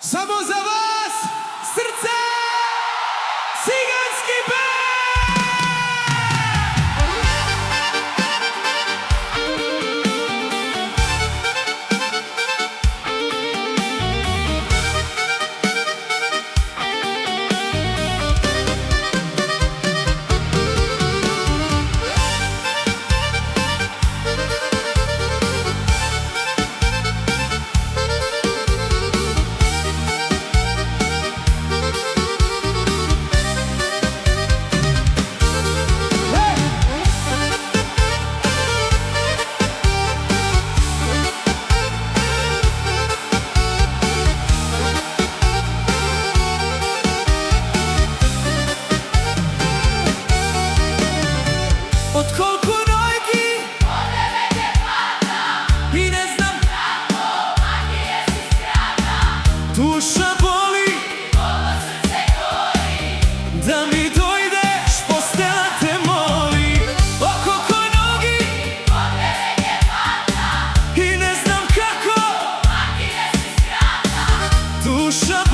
Samo za vas, srce, ciganski band! Od koliko noći od tebe je pada i ne znam kako magije si skrata. Duša boli i ovo srce gori, da mi dojdeš, postela te moli. Od koliko noći od tebe je pada i ne znam kako magije si skrata. Duša